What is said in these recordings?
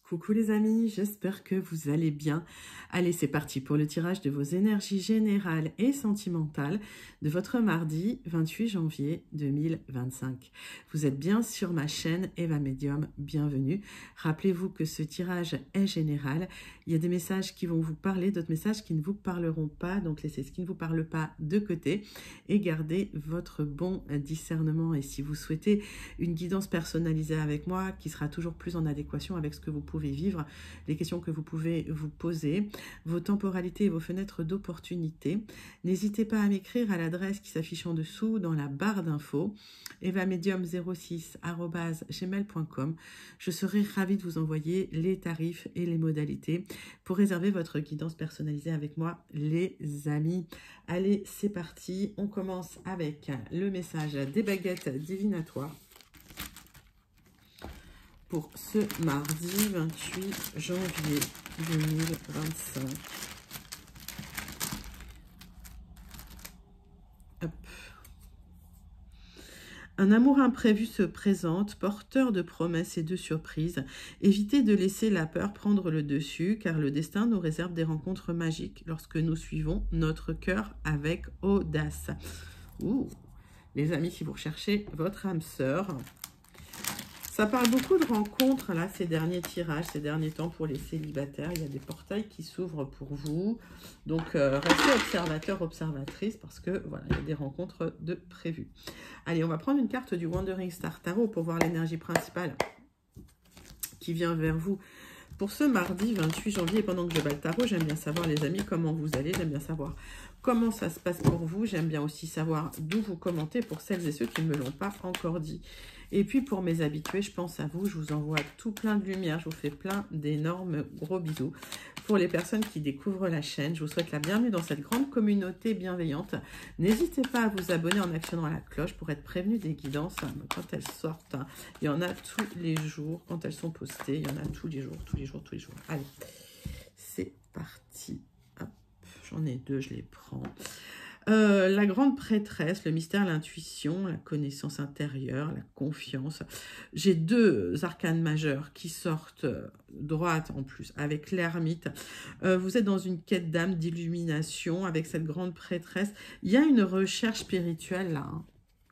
Coucou les amis, j'espère que vous allez bien. Allez, c'est parti pour le tirage de vos énergies générales et sentimentales de votre mardi 28 janvier 2025. Vous êtes bien sur ma chaîne Eva Medium, bienvenue. Rappelez-vous que ce tirage est général. Il y a des messages qui vont vous parler, d'autres messages qui ne vous parleront pas. Donc laissez ce qui ne vous parle pas de côté et gardez votre bon discernement. Et si vous souhaitez une guidance personnalisée avec moi qui sera toujours plus en adéquation avec ce que vous pouvez vivre, les questions que vous pouvez vous poser, vos temporalités et vos fenêtres d'opportunité. N'hésitez pas à m'écrire à l'adresse qui s'affiche en dessous dans la barre d'infos, evamedium06@gmail.com. Je serai ravie de vous envoyer les tarifs et les modalités pour réserver votre guidance personnalisée avec moi, les amis. Allez, c'est parti. On commence avec le message des baguettes divinatoires pour ce mardi 28 janvier 2025. Hop. Un amour imprévu se présente, porteur de promesses et de surprises. Évitez de laisser la peur prendre le dessus, car le destin nous réserve des rencontres magiques lorsque nous suivons notre cœur avec audace. Ouh. Les amis, si vous recherchez votre âme sœur, ça parle beaucoup de rencontres, là, ces derniers tirages, ces derniers temps pour les célibataires. Il y a des portails qui s'ouvrent pour vous. Donc, restez observateur, observatrice, parce que, voilà, il y a des rencontres de prévues. Allez, on va prendre une carte du Wandering Star Tarot pour voir l'énergie principale qui vient vers vous pour ce mardi 28 janvier. Et pendant que je bats le tarot, j'aime bien savoir, les amis, comment vous allez. J'aime bien savoir comment ça se passe pour vous. J'aime bien aussi savoir d'où vous commentez pour celles et ceux qui ne me l'ont pas encore dit. Et puis pour mes habitués, je pense à vous, je vous envoie tout plein de lumière, je vous fais plein d'énormes gros bisous. Pour les personnes qui découvrent la chaîne, je vous souhaite la bienvenue dans cette grande communauté bienveillante. N'hésitez pas à vous abonner en actionnant la cloche pour être prévenu des guidances quand elles sortent. Il y en a tous les jours, quand elles sont postées, il y en a tous les jours, tous les jours, tous les jours. Allez, c'est parti. Hop, j'en ai deux, je les prends. La grande prêtresse, le mystère, l'intuition, la connaissance intérieure, la confiance. J'ai deux arcanes majeures qui sortent droite en plus, avec l'ermite. Vous êtes dans une quête d'âme, d'illumination, avec cette grande prêtresse. Il y a une recherche spirituelle là, hein,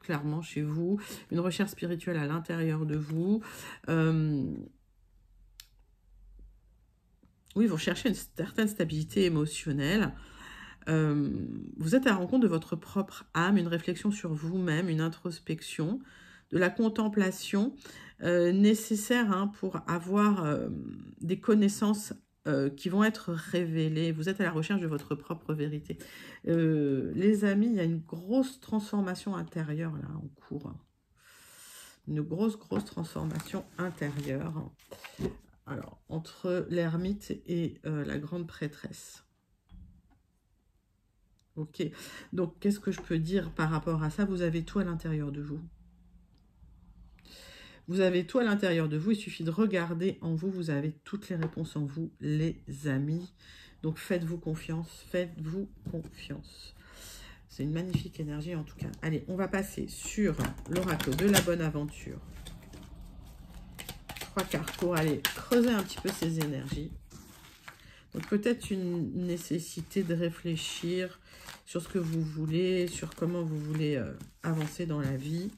clairement chez vous, une recherche spirituelle à l'intérieur de vous. Oui, vous recherchez une certaine stabilité émotionnelle. Vous êtes à la rencontre de votre propre âme, une réflexion sur vous-même, une introspection, de la contemplation nécessaire hein, pour avoir des connaissances qui vont être révélées. Vous êtes à la recherche de votre propre vérité. Les amis, il y a une grosse transformation intérieure là en cours. Une grosse transformation intérieure. Alors, entre l'ermite et la grande prêtresse. Ok, donc qu'est-ce que je peux dire par rapport à ça? Vous avez tout à l'intérieur de vous. Vous avez tout à l'intérieur de vous, il suffit de regarder en vous, vous avez toutes les réponses en vous, les amis. Donc faites-vous confiance, faites-vous confiance. C'est une magnifique énergie en tout cas. Allez, on va passer sur l'oracle de la bonne aventure. 3 cartes pour aller creuser un petit peu ces énergies. Donc peut-être une nécessité de réfléchir sur ce que vous voulez, sur comment vous voulez avancer dans la vie.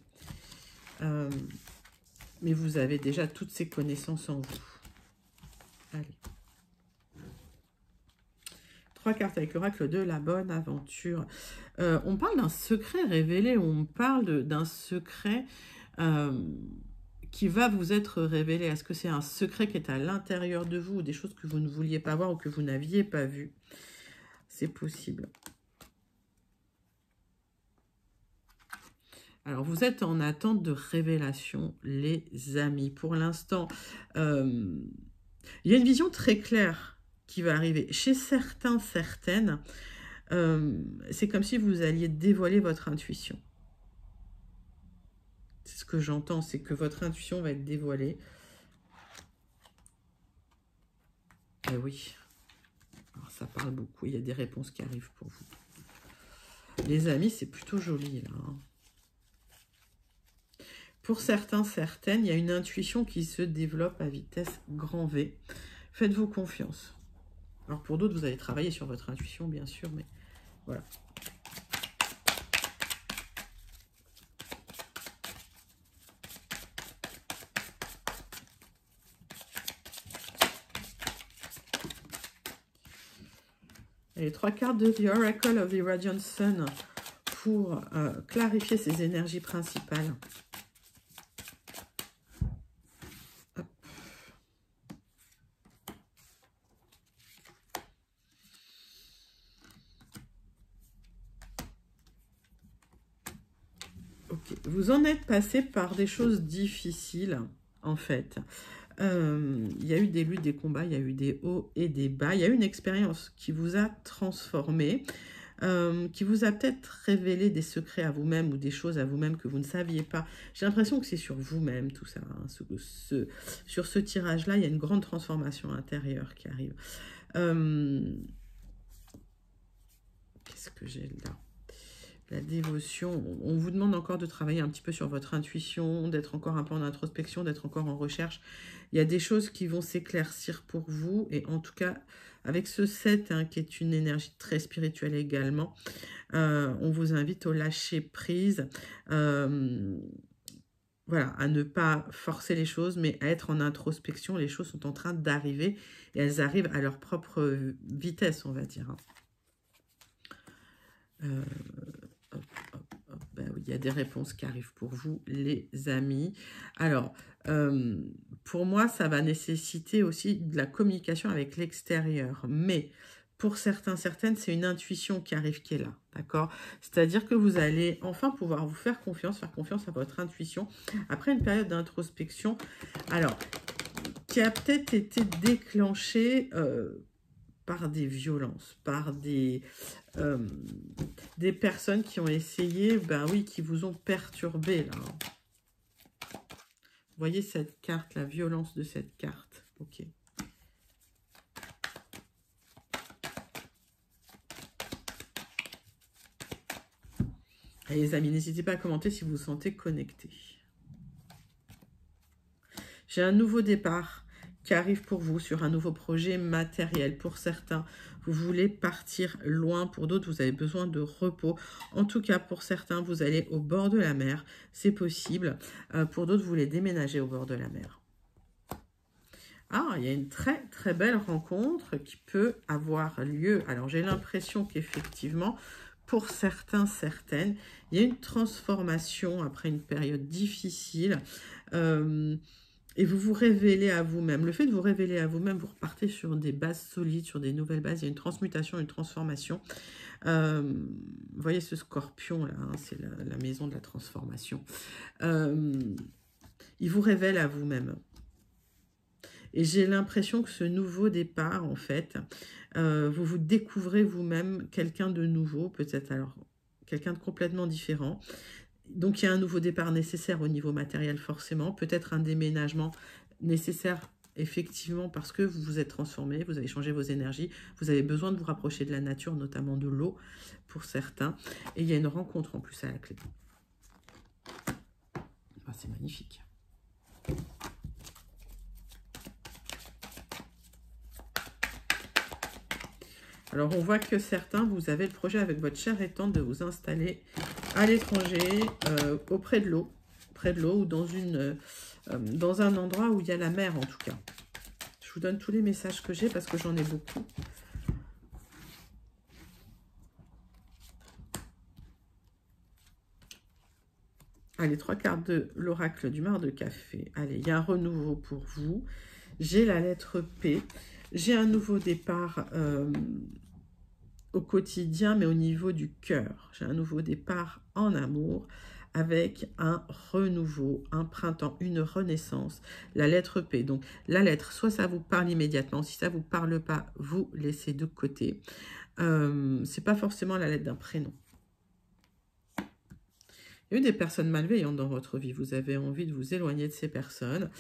Mais vous avez déjà toutes ces connaissances en vous. Allez. 3 cartes avec l'oracle de la bonne aventure. On parle d'un secret révélé, on parle d'un secret qui va vous être révélé. Est-ce que c'est un secret qui est à l'intérieur de vous, ou des choses que vous ne vouliez pas voir ou que vous n'aviez pas vues? C'est possible. Alors, vous êtes en attente de révélation, les amis. Pour l'instant, il y a une vision très claire qui va arriver. Chez certains, certaines, c'est comme si vous alliez dévoiler votre intuition. C'est ce que j'entends, c'est que votre intuition va être dévoilée. Eh oui. Alors, ça parle beaucoup. Il y a des réponses qui arrivent pour vous. Les amis, c'est plutôt joli, là. Pour certains, certaines, il y a une intuition qui se développe à vitesse grand V. Faites-vous confiance. Alors pour d'autres, vous allez travailler sur votre intuition, bien sûr, mais voilà. Et les 3 cartes de The Oracle of the Radiant Sun pour clarifier ces énergies principales. Hop. Ok, vous en êtes passé par des choses difficiles, en fait. Il y a eu des luttes, des combats, il y a eu des hauts et des bas. Il y a eu une expérience qui vous a transformé, qui vous a peut-être révélé des secrets à vous-même ou des choses à vous-même que vous ne saviez pas. J'ai l'impression que c'est sur vous-même tout ça. Hein. Sur ce tirage-là, il y a une grande transformation intérieure qui arrive. Qu'est-ce que j'ai là ? La dévotion, on vous demande encore de travailler un petit peu sur votre intuition, d'être encore un peu en introspection, d'être encore en recherche. Il y a des choses qui vont s'éclaircir pour vous, et en tout cas, avec ce 7, hein, qui est une énergie très spirituelle également, on vous invite au lâcher prise, voilà, à ne pas forcer les choses, mais à être en introspection. Les choses sont en train d'arriver, et elles arrivent à leur propre vitesse, on va dire. Ben oui, il y a des réponses qui arrivent pour vous, les amis. Alors, pour moi, ça va nécessiter aussi de la communication avec l'extérieur. Mais pour certains, certaines, c'est une intuition qui arrive qui est là, d'accord? C'est-à-dire que vous allez enfin pouvoir vous faire confiance à votre intuition après une période d'introspection. Alors, qui a peut-être été déclenchée par des violences, par des personnes qui ont essayé, ben oui, qui vous ont perturbé, là. Vous voyez cette carte, la violence de cette carte. Ok. Allez, les amis, n'hésitez pas à commenter si vous vous sentez connecté. J'ai un nouveau départ qui arrive pour vous sur un nouveau projet matériel. Pour certains, vous voulez partir loin. Pour d'autres, vous avez besoin de repos. En tout cas, pour certains, vous allez au bord de la mer. C'est possible. Pour d'autres, vous voulez déménager au bord de la mer. Ah, il y a une très très belle rencontre qui peut avoir lieu. Alors, j'ai l'impression qu'effectivement, pour certains, certaines, il y a une transformation après une période difficile. Et vous vous révélez à vous-même. Le fait de vous révéler à vous-même, vous repartez sur des bases solides, sur des nouvelles bases. Il y a une transmutation, une transformation. Vous voyez ce scorpion là, hein, c'est la maison de la transformation. Il vous révèle à vous-même. Et j'ai l'impression que ce nouveau départ, en fait, vous vous découvrez vous-même quelqu'un de nouveau, peut-être alors quelqu'un de complètement différent. Donc, il y a un nouveau départ nécessaire au niveau matériel, forcément. Peut-être un déménagement nécessaire, effectivement, parce que vous vous êtes transformé, vous avez changé vos énergies, vous avez besoin de vous rapprocher de la nature, notamment de l'eau, pour certains. Et il y a une rencontre, en plus, à la clé. Ah, c'est magnifique. Alors, on voit que certains, vous avez le projet avec votre chère et tante de vous installer à l'étranger, auprès de l'eau, près de l'eau ou dans un endroit où il y a la mer en tout cas. Je vous donne tous les messages que j'ai parce que j'en ai beaucoup. Allez, 3 cartes de l'oracle du mar de café. Allez, il y a un renouveau pour vous. J'ai la lettre P. J'ai un nouveau départ au quotidien, mais au niveau du cœur. J'ai un nouveau départ en amour avec un renouveau, un printemps, une renaissance. La lettre P. Donc, la lettre, soit ça vous parle immédiatement. Si ça ne vous parle pas, vous laissez de côté. C'est pas forcément la lettre d'un prénom. Il y a eu des personnes malveillantes dans votre vie. Vous avez envie de vous éloigner de ces personnes.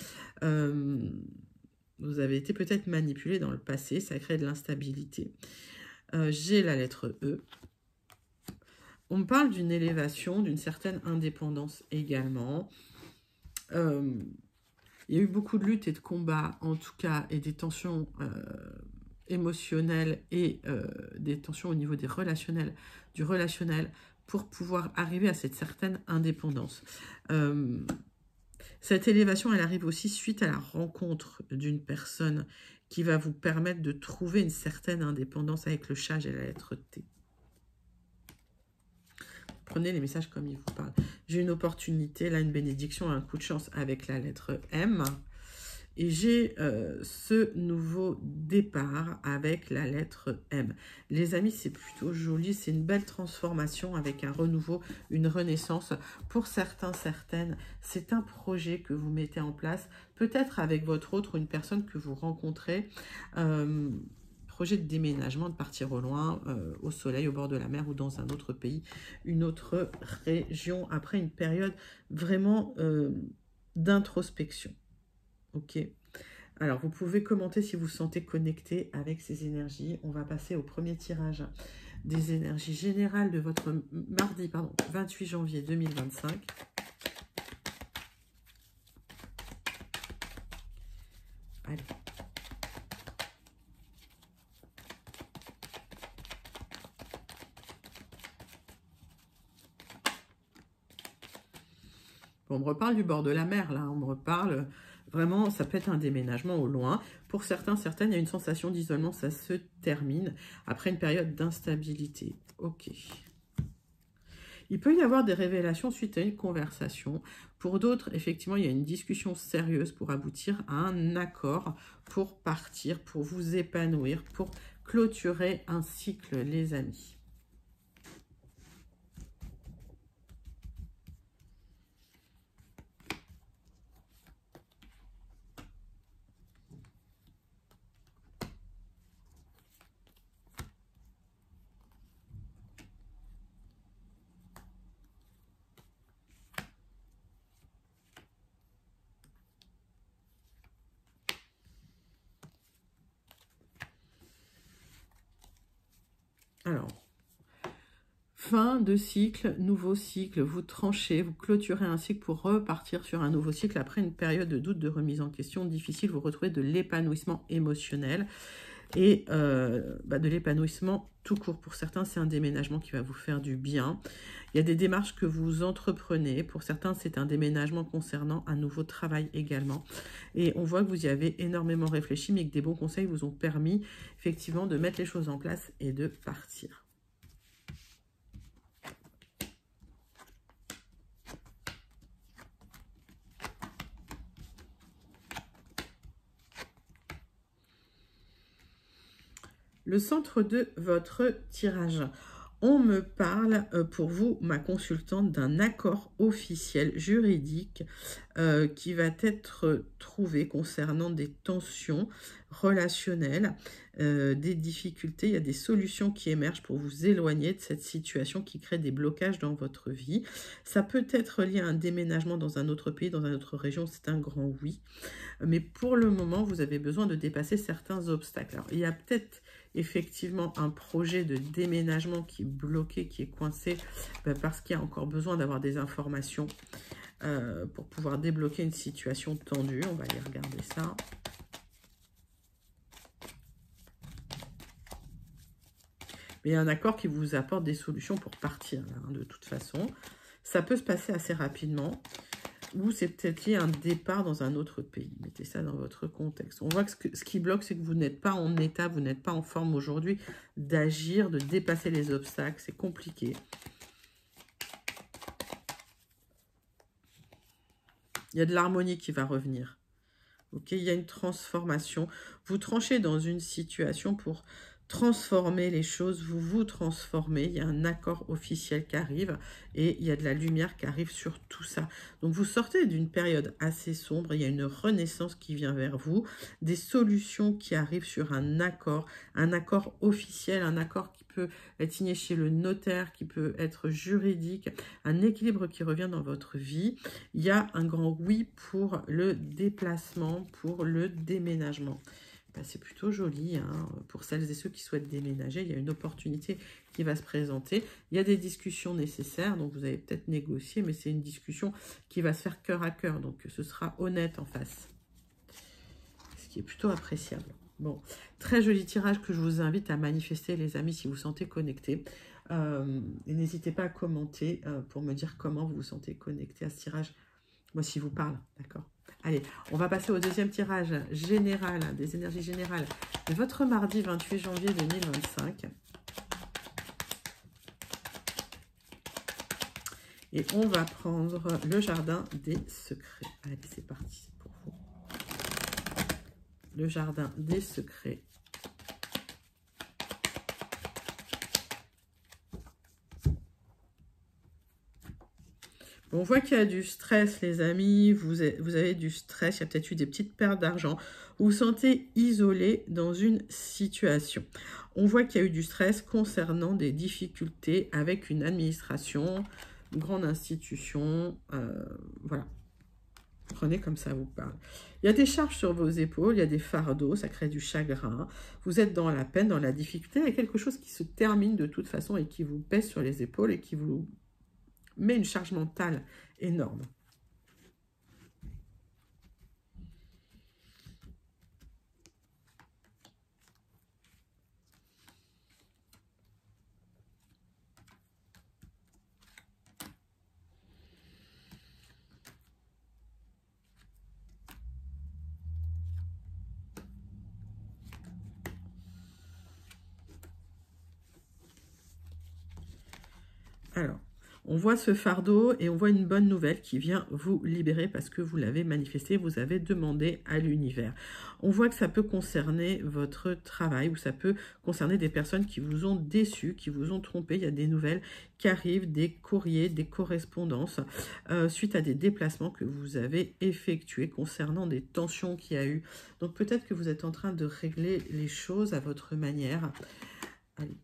Vous avez été peut-être manipulé dans le passé. Ça crée de l'instabilité. J'ai la lettre E. On me parle d'une élévation, d'une certaine indépendance également. Il y a eu beaucoup de luttes et de combats, en tout cas, et des tensions émotionnelles et des tensions au niveau du relationnel, pour pouvoir arriver à cette certaine indépendance. Cette élévation, elle arrive aussi suite à la rencontre d'une personne qui va vous permettre de trouver une certaine indépendance avec le chat et la lettre T. Prenez les messages comme ils vous parlent. J'ai une opportunité, là, une bénédiction, un coup de chance avec la lettre M. Et j'ai ce nouveau départ avec la lettre M. Les amis, c'est plutôt joli. C'est une belle transformation avec un renouveau, une renaissance. Pour certains, certaines, c'est un projet que vous mettez en place. Peut-être avec votre autre ou une personne que vous rencontrez. Projet de déménagement, de partir au loin, au soleil, au bord de la mer ou dans un autre pays, une autre région, après une période vraiment d'introspection. Ok. Alors, vous pouvez commenter si vous vous sentez connecté avec ces énergies. On va passer au premier tirage des énergies générales de votre mardi, 28 janvier 2025. Allez. On me reparle du bord de la mer, là. On me reparle, vraiment, ça peut être un déménagement au loin. Pour certains, certaines, il y a une sensation d'isolement, ça se termine après une période d'instabilité. Ok. Il peut y avoir des révélations suite à une conversation. Pour d'autres, effectivement, il y a une discussion sérieuse pour aboutir à un accord, pour partir, pour vous épanouir, pour clôturer un cycle, les amis. Alors, fin de cycle, nouveau cycle, vous tranchez, vous clôturez un cycle pour repartir sur un nouveau cycle. Après une période de doute, de remise en question difficile, vous retrouvez de l'épanouissement émotionnel et de l'épanouissement tout court. Pour certains, c'est un déménagement qui va vous faire du bien. Il y a des démarches que vous entreprenez. Pour certains, c'est un déménagement concernant un nouveau travail également. Et on voit que vous y avez énormément réfléchi, mais que des bons conseils vous ont permis effectivement de mettre les choses en place et de partir. Le centre de votre tirage. On me parle, pour vous, ma consultante, d'un accord officiel juridique qui va être trouvé concernant des tensions relationnelles, des difficultés. Il y a des solutions qui émergent pour vous éloigner de cette situation qui crée des blocages dans votre vie. Ça peut être lié à un déménagement dans un autre pays, dans une autre région, c'est un grand oui. Mais pour le moment, vous avez besoin de dépasser certains obstacles. Alors, il y a peut-être effectivement un projet de déménagement qui est bloqué, qui est coincé, parce qu'il y a encore besoin d'avoir des informations pour pouvoir débloquer une situation tendue. On va aller regarder ça. Mais il y a un accord qui vous apporte des solutions pour partir, là, hein, de toute façon. Ça peut se passer assez rapidement. Ou c'est peut-être lié à un départ dans un autre pays. Mettez ça dans votre contexte. On voit que ce qui bloque, c'est que vous n'êtes pas en état, vous n'êtes pas en forme aujourd'hui d'agir, de dépasser les obstacles. C'est compliqué. Il y a de l'harmonie qui va revenir. Ok, il y a une transformation. Vous tranchez dans une situation pour transformer les choses, vous vous transformez, il y a un accord officiel qui arrive et il y a de la lumière qui arrive sur tout ça. Donc vous sortez d'une période assez sombre, il y a une renaissance qui vient vers vous, des solutions qui arrivent sur un accord officiel, un accord qui peut être signé chez le notaire, qui peut être juridique, un équilibre qui revient dans votre vie. Il y a un grand oui pour le déplacement, pour le déménagement. Bah, c'est plutôt joli, hein. Pour celles et ceux qui souhaitent déménager, il y a une opportunité qui va se présenter. Il y a des discussions nécessaires, donc vous allez peut-être négocier, mais c'est une discussion qui va se faire cœur à cœur, donc ce sera honnête en face. Ce qui est plutôt appréciable. Bon, très joli tirage que je vous invite à manifester, les amis, si vous vous sentez connecté. Et n'hésitez pas à commenter pour me dire comment vous vous sentez connecté à ce tirage. Moi, s'il vous parle, d'accord. Allez, on va passer au deuxième tirage général, des énergies générales de votre mardi 28 janvier 2025. Et on va prendre le jardin des secrets. Allez, c'est parti pour vous. Le jardin des secrets. On voit qu'il y a du stress, les amis, vous avez du stress, il y a peut-être eu des petites pertes d'argent. Vous vous sentez isolé dans une situation. On voit qu'il y a eu du stress concernant des difficultés avec une administration, une grande institution, voilà. Prenez comme ça vous parle. Il y a des charges sur vos épaules, il y a des fardeaux, ça crée du chagrin. Vous êtes dans la peine, dans la difficulté, il y a quelque chose qui se termine de toute façon et qui vous pèse sur les épaules et qui vous met une charge mentale énorme. Alors, on voit ce fardeau et on voit une bonne nouvelle qui vient vous libérer parce que vous l'avez manifesté, vous avez demandé à l'univers. On voit que ça peut concerner votre travail ou ça peut concerner des personnes qui vous ont déçu, qui vous ont trompé. Il y a des nouvelles qui arrivent, des courriers, des correspondances suite à des déplacements que vous avez effectués concernant des tensions qu'il y a eu. Donc peut-être que vous êtes en train de régler les choses à votre manière. Allez.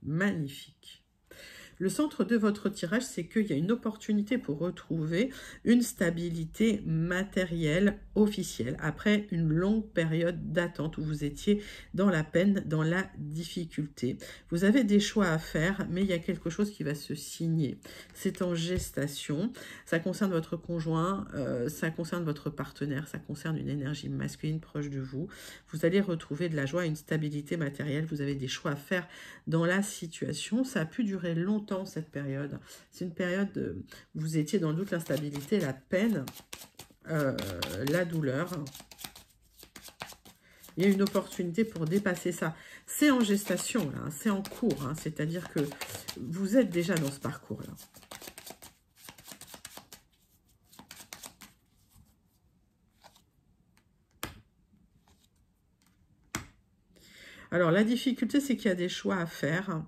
Magnifique. Le centre de votre tirage, c'est qu'il y a une opportunité pour retrouver une stabilité matérielle officielle après une longue période d'attente où vous étiez dans la peine, dans la difficulté. Vous avez des choix à faire, mais il y a quelque chose qui va se signer. C'est en gestation. Ça concerne votre conjoint, ça concerne votre partenaire, ça concerne une énergie masculine proche de vous. Vous allez retrouver de la joie, une stabilité matérielle. Vous avez des choix à faire dans la situation. Ça a pu durer longtemps cette période. C'est une période où vous étiez dans le doute, l'instabilité, la peine, la douleur. Il y a une opportunité pour dépasser ça. C'est en gestation, là, c'est en cours, hein, c'est-à-dire que vous êtes déjà dans ce parcours-là. Alors, la difficulté, c'est qu'il y a des choix à faire.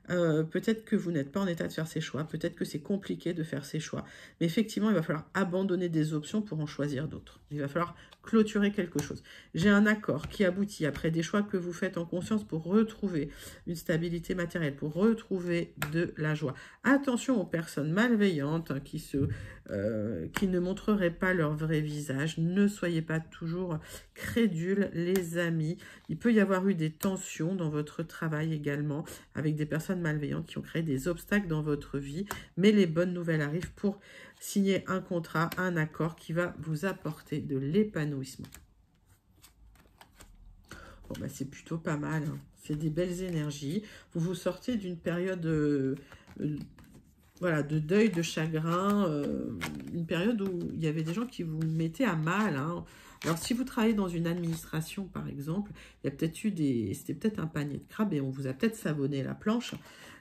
Peut-être que vous n'êtes pas en état de faire ces choix, peut-être que c'est compliqué de faire ces choix. Mais effectivement, il va falloir abandonner des options pour en choisir d'autres. Il va falloir clôturer quelque chose. J'ai un accord qui aboutit après des choix que vous faites en conscience pour retrouver une stabilité matérielle, pour retrouver de la joie. Attention aux personnes malveillantes hein, qui ne montreraient pas leur vrai visage. Ne soyez pas toujours crédules, les amis. Il peut y avoir eu des tensions dans votre travail également, avec des personnes malveillantes qui ont créé des obstacles dans votre vie. Mais les bonnes nouvelles arrivent pour signer un contrat, un accord qui va vous apporter de l'épanouissement. Bon, bah, c'est plutôt pas mal. Hein. C'est des belles énergies. Vous vous sortez d'une période voilà, de deuil, de chagrin, une période où il y avait des gens qui vous mettaient à mal. Hein. Alors, si vous travaillez dans une administration, par exemple, il y a peut-être eu c'était peut-être un panier de crabes et on vous a peut-être savonné la planche.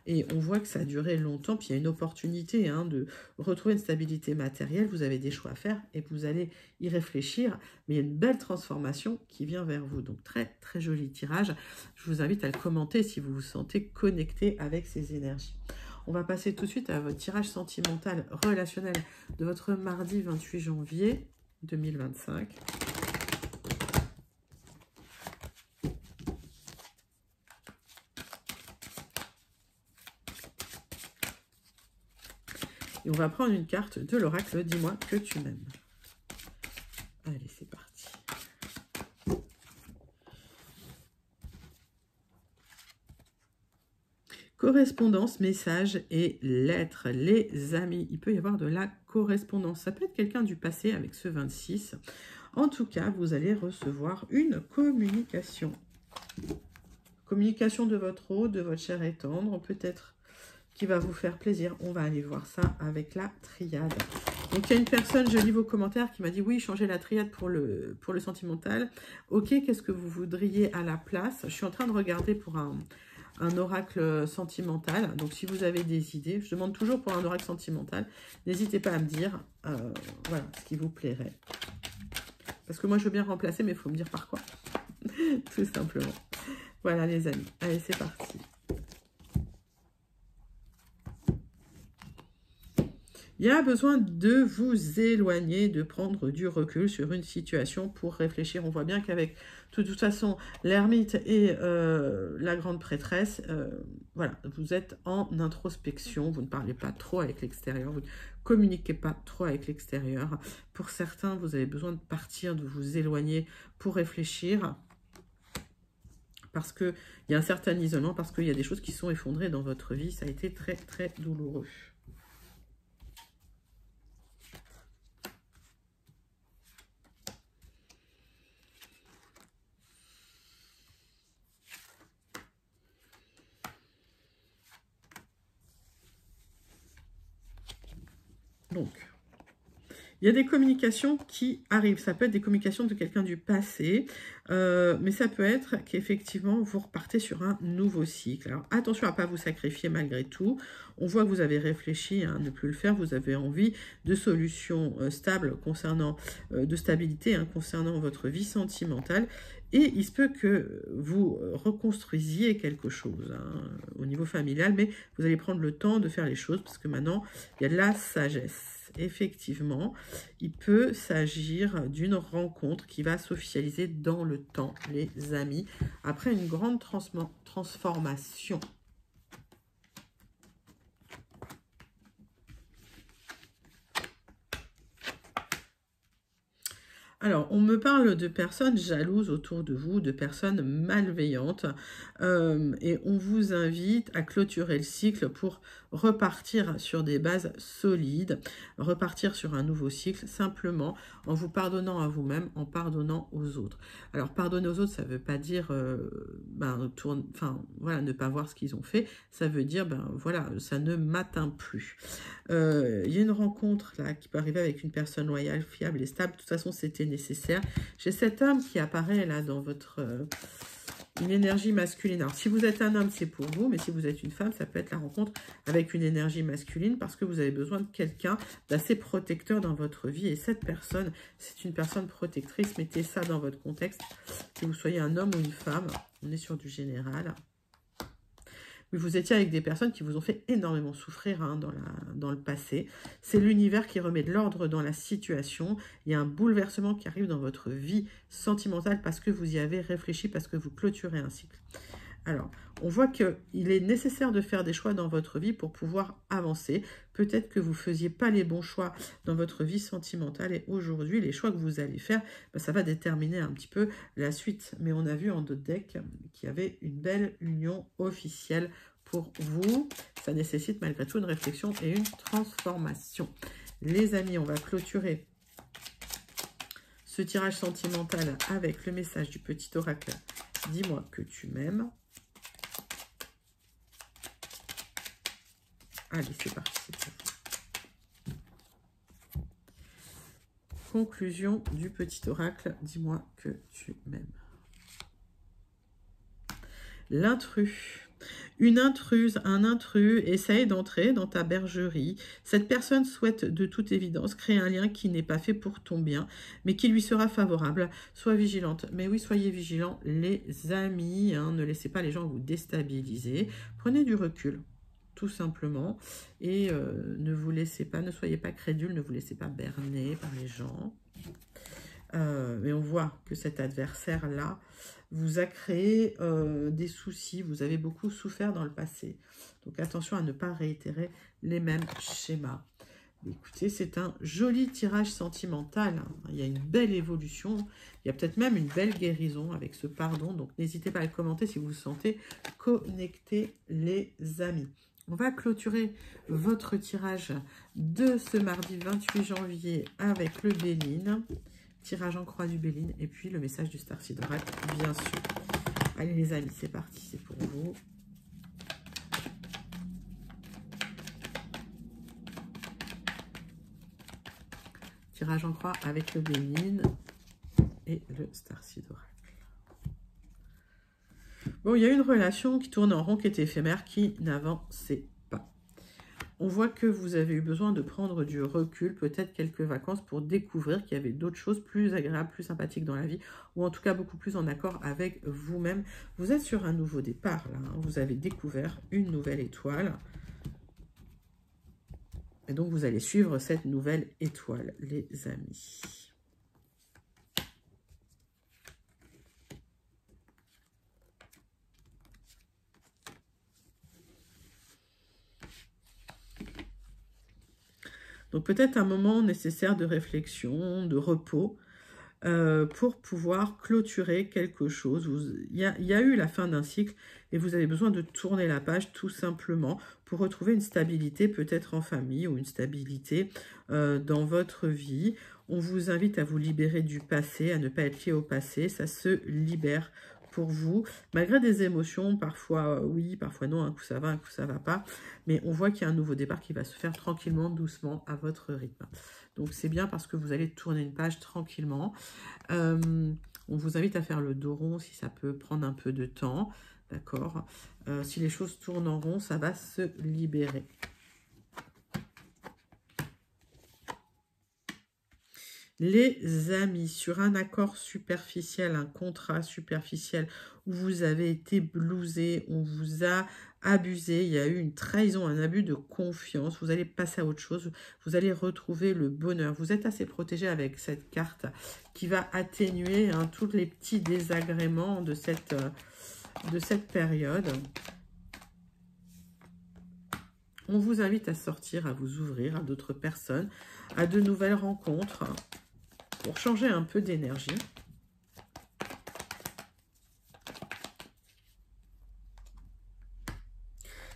Et on voit que ça a duré longtemps, puis il y a une opportunité hein, de retrouver une stabilité matérielle. Vous avez des choix à faire et vous allez y réfléchir. Mais il y a une belle transformation qui vient vers vous. Donc, très, très joli tirage. Je vous invite à le commenter si vous vous sentez connecté avec ces énergies. On va passer tout de suite à votre tirage sentimental relationnel de votre mardi 28 janvier 2025. Et on va prendre une carte de l'oracle. Dis-moi que tu m'aimes. Allez, c'est parti. Correspondance, message et lettres. Les amis, il peut y avoir de la correspondance. Ça peut être quelqu'un du passé avec ce 26. En tout cas, vous allez recevoir une communication. Communication de votre hôte, de votre cher et tendre, peut-être qui va vous faire plaisir. On va aller voir ça avec la triade. Donc, il y a une personne, je lis vos commentaires, qui m'a dit, oui, changez la triade pour le sentimental. Ok, qu'est-ce que vous voudriez à la place? Je suis en train de regarder pour un oracle sentimental. Donc, si vous avez des idées, je demande toujours pour un oracle sentimental. N'hésitez pas à me dire, voilà, ce qui vous plairait. Parce que moi, je veux bien remplacer, mais il faut me dire par quoi. Tout simplement. Voilà, les amis. Allez, c'est parti. Il y a besoin de vous éloigner, de prendre du recul sur une situation pour réfléchir. On voit bien qu'avec, de toute façon, l'ermite et la grande prêtresse, voilà, vous êtes en introspection, vous ne parlez pas trop avec l'extérieur, vous ne communiquez pas trop avec l'extérieur. Pour certains, vous avez besoin de partir, de vous éloigner pour réfléchir. Parce qu'il y a un certain isolement, parce qu'il y a des choses qui sont effondrées dans votre vie. Ça a été très, très douloureux. Donc, il y a des communications qui arrivent. Ça peut être des communications de quelqu'un du passé, mais ça peut être qu'effectivement, vous repartez sur un nouveau cycle. Alors, attention à ne pas vous sacrifier malgré tout. On voit que vous avez réfléchi à ne plus le faire. Vous avez envie de solutions stables concernant, de stabilité concernant votre vie sentimentale. Et il se peut que vous reconstruisiez quelque chose au niveau familial, mais vous allez prendre le temps de faire les choses parce que maintenant, il y a de la sagesse. Effectivement, il peut s'agir d'une rencontre qui va s'officialiser dans le temps, les amis, après une grande transformation. Alors, on me parle de personnes jalouses autour de vous, de personnes malveillantes, et on vous invite à clôturer le cycle pour repartir sur des bases solides, repartir sur un nouveau cycle, simplement en vous pardonnant à vous-même, en pardonnant aux autres. Alors, pardonner aux autres, ça ne veut pas dire voilà, ne pas voir ce qu'ils ont fait, ça veut dire, voilà, ça ne m'atteint plus. Il y a une rencontre là qui peut arriver avec une personne loyale, fiable et stable. De toute façon, c'était nécessaire. J'ai cet homme qui apparaît là dans votre une énergie masculine. Alors, si vous êtes un homme, c'est pour vous, mais si vous êtes une femme, ça peut être la rencontre avec une énergie masculine parce que vous avez besoin de quelqu'un d'assez protecteur dans votre vie. Et cette personne, c'est une personne protectrice. Mettez ça dans votre contexte, que vous soyez un homme ou une femme. On est sur du général. Mais vous étiez avec des personnes qui vous ont fait énormément souffrir dans le passé. C'est l'univers qui remet de l'ordre dans la situation. Il y a un bouleversement qui arrive dans votre vie sentimentale parce que vous y avez réfléchi, parce que vous clôturez un cycle. Alors, on voit qu'il est nécessaire de faire des choix dans votre vie pour pouvoir avancer. Peut-être que vous ne faisiez pas les bons choix dans votre vie sentimentale et aujourd'hui, les choix que vous allez faire, ça va déterminer un petit peu la suite. Mais on a vu en d'autres decks qu'il y avait une belle union officielle pour vous. Ça nécessite malgré tout une réflexion et une transformation. Les amis, on va clôturer ce tirage sentimental avec le message du petit oracle. Dis-moi que tu m'aimes. Allez, c'est parti. Conclusion du petit oracle. Dis-moi que tu m'aimes. L'intrus. Une intruse, un intrus essaye d'entrer dans ta bergerie. Cette personne souhaite de toute évidence créer un lien qui n'est pas fait pour ton bien, mais qui lui sera favorable. Sois vigilante. Mais oui, soyez vigilants, les amis. Ne laissez pas les gens vous déstabiliser. Prenez du recul, tout simplement. Et ne vous laissez pas, ne soyez pas crédules, ne vous laissez pas berner par les gens. Mais on voit que cet adversaire-là vous a créé des soucis. Vous avez beaucoup souffert dans le passé. Donc attention à ne pas réitérer les mêmes schémas. Écoutez, c'est un joli tirage sentimental. Il y a une belle évolution. Il y a peut-être même une belle guérison avec ce pardon. Donc, n'hésitez pas à le commenter si vous vous sentez connecté, les amis. On va clôturer votre tirage de ce mardi 28 janvier avec le Béline. Tirage en croix du Béline. Et puis, le message du Starseed Oracle, bien sûr. Allez, les amis, c'est parti. C'est pour vous. Tirage en croix avec le Béline et le Starseed Oracle. Bon, il y a une relation qui tourne en rond, qui était éphémère, qui n'avançait pas. On voit que vous avez eu besoin de prendre du recul, peut-être quelques vacances pour découvrir qu'il y avait d'autres choses plus agréables, plus sympathiques dans la vie, ou en tout cas beaucoup plus en accord avec vous-même. Vous êtes sur un nouveau départ, là. Hein. Vous avez découvert une nouvelle étoile. Et donc, vous allez suivre cette nouvelle étoile, les amis. Donc, peut-être un moment nécessaire de réflexion, de repos, pour pouvoir clôturer quelque chose. Il y a eu la fin d'un cycle et vous avez besoin de tourner la page tout simplement pour retrouver une stabilité peut-être en famille ou une stabilité dans votre vie. On vous invite à vous libérer du passé, à ne pas être lié au passé. Ça se libère pour vous, malgré des émotions, parfois oui, parfois non, un coup ça va, un coup ça va pas, mais on voit qu'il y a un nouveau départ qui va se faire tranquillement, doucement, à votre rythme. Donc c'est bien parce que vous allez tourner une page tranquillement. On vous invite à faire le dos rond si ça peut prendre un peu de temps, d'accord. Si les choses tournent en rond, ça va se libérer. Les amis, sur un accord superficiel, un contrat superficiel où vous avez été blousé, on vous a abusé, il y a eu une trahison, un abus de confiance, vous allez passer à autre chose, vous allez retrouver le bonheur. Vous êtes assez protégé avec cette carte qui va atténuer tous les petits désagréments de cette période. On vous invite à sortir, à vous ouvrir à d'autres personnes, à de nouvelles rencontres, pour changer un peu d'énergie.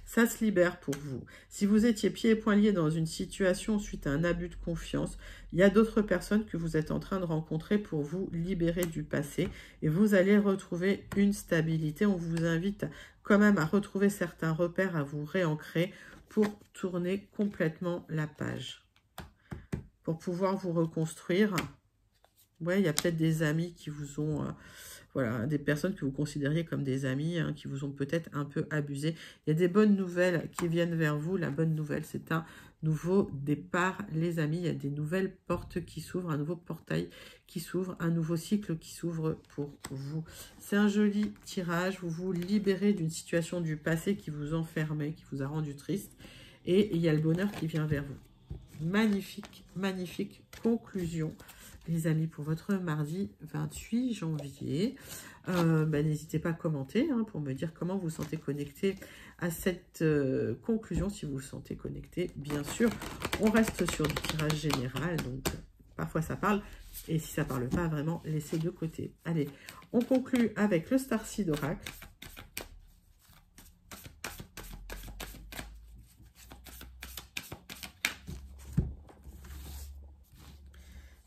Ça se libère pour vous. Si vous étiez pieds et poings liés dans une situation suite à un abus de confiance, il y a d'autres personnes que vous êtes en train de rencontrer pour vous libérer du passé et vous allez retrouver une stabilité. On vous invite quand même à retrouver certains repères, à vous réancrer pour tourner complètement la page. Pour pouvoir vous reconstruire. Ouais, il y a peut-être des amis qui vous ont, voilà, des personnes que vous considériez comme des amis, hein, qui vous ont peut-être un peu abusé. Il y a des bonnes nouvelles qui viennent vers vous. La bonne nouvelle, c'est un nouveau départ, les amis. Il y a des nouvelles portes qui s'ouvrent, un nouveau portail qui s'ouvre, un nouveau cycle qui s'ouvre pour vous. C'est un joli tirage. Vous vous libérez d'une situation du passé qui vous enfermait, qui vous a rendu triste. Et il y a le bonheur qui vient vers vous. Magnifique, magnifique conclusion. Les amis, pour votre mardi 28 janvier, n'hésitez pas à commenter pour me dire comment vous vous sentez connecté à cette conclusion, si vous vous sentez connecté. Bien sûr, on reste sur du tirage général, donc parfois ça parle, et si ça ne parle pas, vraiment, laissez de côté. Allez, on conclut avec le Starseed Oracle.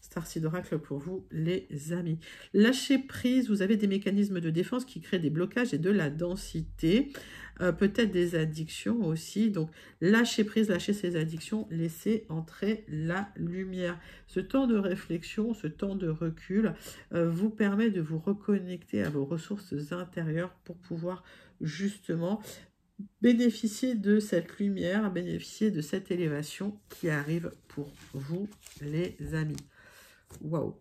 Starseed Oracle pour vous, les amis. Lâchez prise, vous avez des mécanismes de défense qui créent des blocages et de la densité, peut-être des addictions aussi. Donc, lâchez prise, lâchez ces addictions, laissez entrer la lumière. Ce temps de réflexion, ce temps de recul vous permet de vous reconnecter à vos ressources intérieures pour pouvoir justement bénéficier de cette lumière, bénéficier de cette élévation qui arrive pour vous, les amis. Waouh!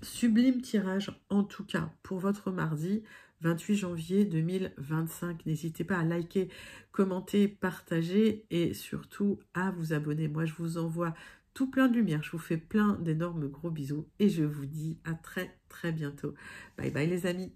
Sublime tirage, en tout cas, pour votre mardi 28 janvier 2025. N'hésitez pas à liker, commenter, partager et surtout à vous abonner. Moi, je vous envoie tout plein de lumière. Je vous fais plein d'énormes gros bisous et je vous dis à très, très bientôt. Bye bye les amis!